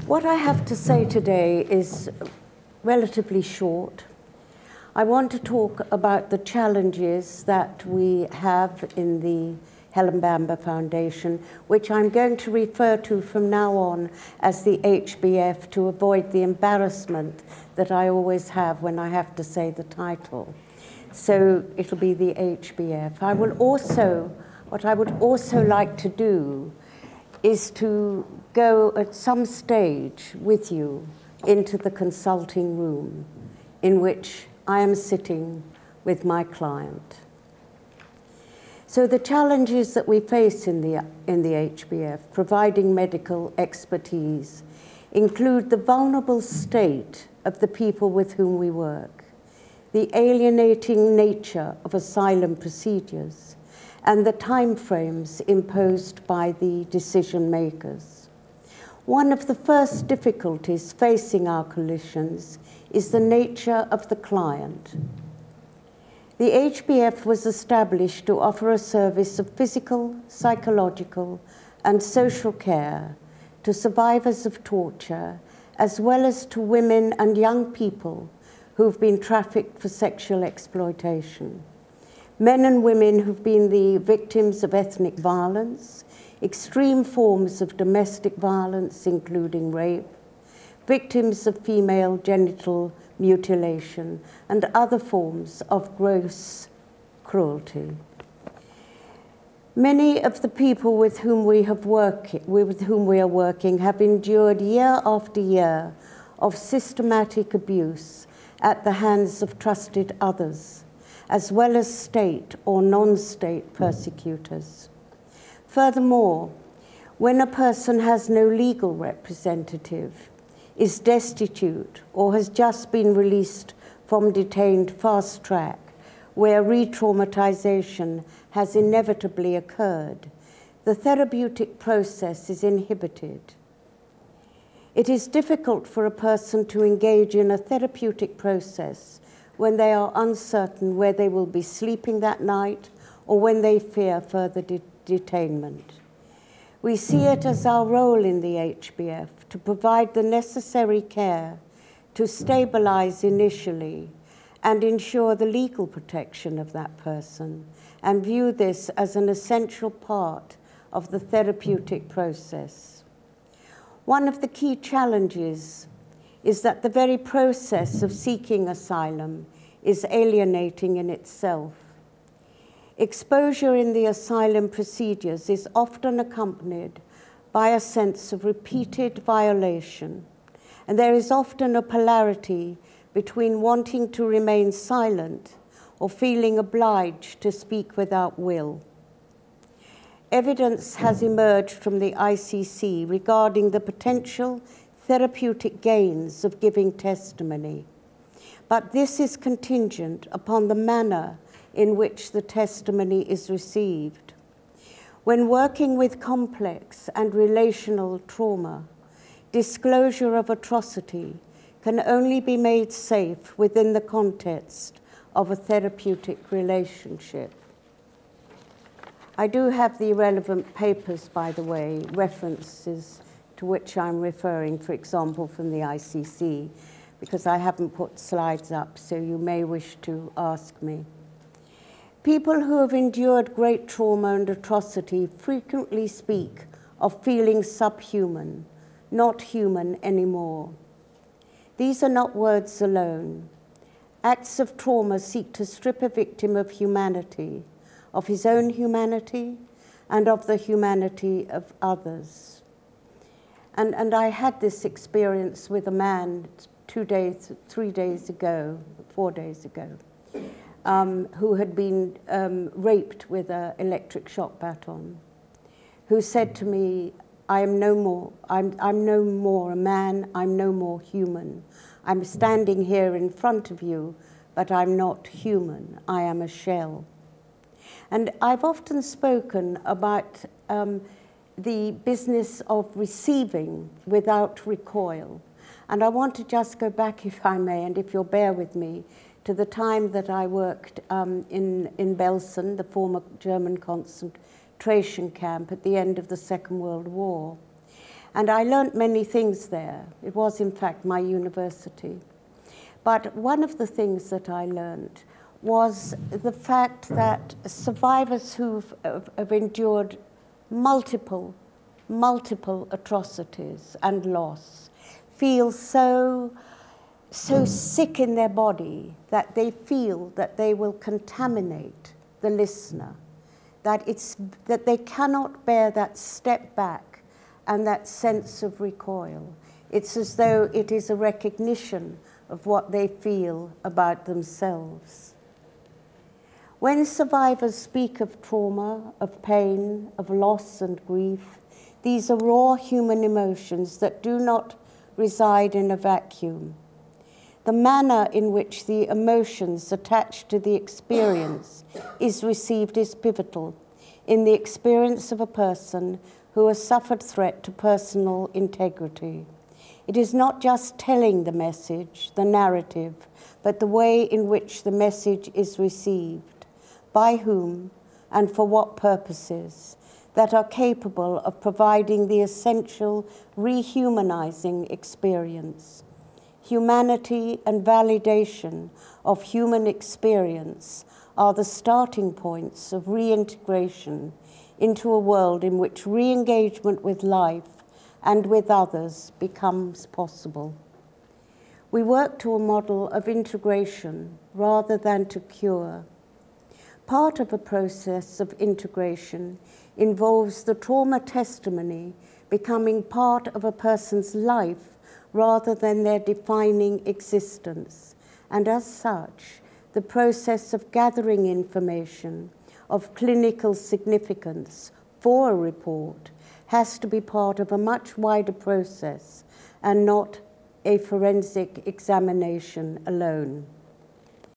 What I have to say today is relatively short. I want to talk about the challenges that we have in the Helen Bamber Foundation, which I'm going to refer to from now on as the HBF to avoid the embarrassment that I always have when I have to say the title. So it'll be the HBF. What I would also like to do is to go at some stage with you into the consulting room in which I am sitting with my client. So the challenges that we face in the HBF, providing medical expertise, include the vulnerable state of the people with whom we work, the alienating nature of asylum procedures, and the timeframes imposed by the decision makers. One of the first difficulties facing our coalitions is the nature of the client. The HBF was established to offer a service of physical, psychological, and social care to survivors of torture, as well as to women and young people who've been trafficked for sexual exploitation. Men and women who've been the victims of ethnic violence, extreme forms of domestic violence, including rape, victims of female genital mutilation, and other forms of gross cruelty. Many of the people with whom we are working have endured year after year of systematic abuse at the hands of trusted others, as well as state or non-state persecutors. Furthermore, when a person has no legal representative, is destitute, or has just been released from detained fast track, where re-traumatization has inevitably occurred, the therapeutic process is inhibited. It is difficult for a person to engage in a therapeutic process when they are uncertain where they will be sleeping that night or when they fear further detainment. We see it as our role in the HBF to provide the necessary care to stabilize initially and ensure the legal protection of that person, and view this as an essential part of the therapeutic process. One of the key challenges is that the very process of seeking asylum is alienating in itself. Exposure in the asylum procedures is often accompanied by a sense of repeated violation, and there is often a polarity between wanting to remain silent or feeling obliged to speak without will. Evidence has emerged from the ICC regarding the potential therapeutic gains of giving testimony, but this is contingent upon the manner in which the testimony is received. When working with complex and relational trauma, disclosure of atrocity can only be made safe within the context of a therapeutic relationship. I do have the relevant papers, by the way, references to which I'm referring, for example, from the ICC, because I haven't put slides up, so you may wish to ask me. People who have endured great trauma and atrocity frequently speak of feeling subhuman, not human anymore. These are not words alone. Acts of trauma seek to strip a victim of humanity, of his own humanity, and of the humanity of others. And I had this experience with a man 4 days ago, who had been raped with an electric shock baton, who said to me, I'm no more a man, I'm no more human. I'm standing here in front of you, but I'm not human, I am a shell. And I've often spoken about the business of receiving without recoil. And I want to just go back, if I may, and if you'll bear with me, to the time that I worked in Belsen, the former German concentration camp at the end of the Second World War. And I learnt many things there. It was, in fact, my university. But one of the things that I learnt was the fact that survivors have endured multiple atrocities and loss feel so sick in their body that they feel that they will contaminate the listener, that they cannot bear that step back and that sense of recoil. It's as though it is a recognition of what they feel about themselves. When survivors speak of trauma, of pain, of loss and grief, these are raw human emotions that do not reside in a vacuum. The manner in which the emotions attached to the experience is received is pivotal in the experience of a person who has suffered threat to personal integrity. It is not just telling the message, the narrative, but the way in which the message is received, by whom, and for what purposes, that are capable of providing the essential rehumanizing experience. Humanity and validation of human experience are the starting points of reintegration into a world in which re-engagement with life and with others becomes possible. We work to a model of integration rather than to cure. Part of a process of integration involves the trauma testimony becoming part of a person's life rather than their defining existence, and as such, the process of gathering information of clinical significance for a report has to be part of a much wider process and not a forensic examination alone.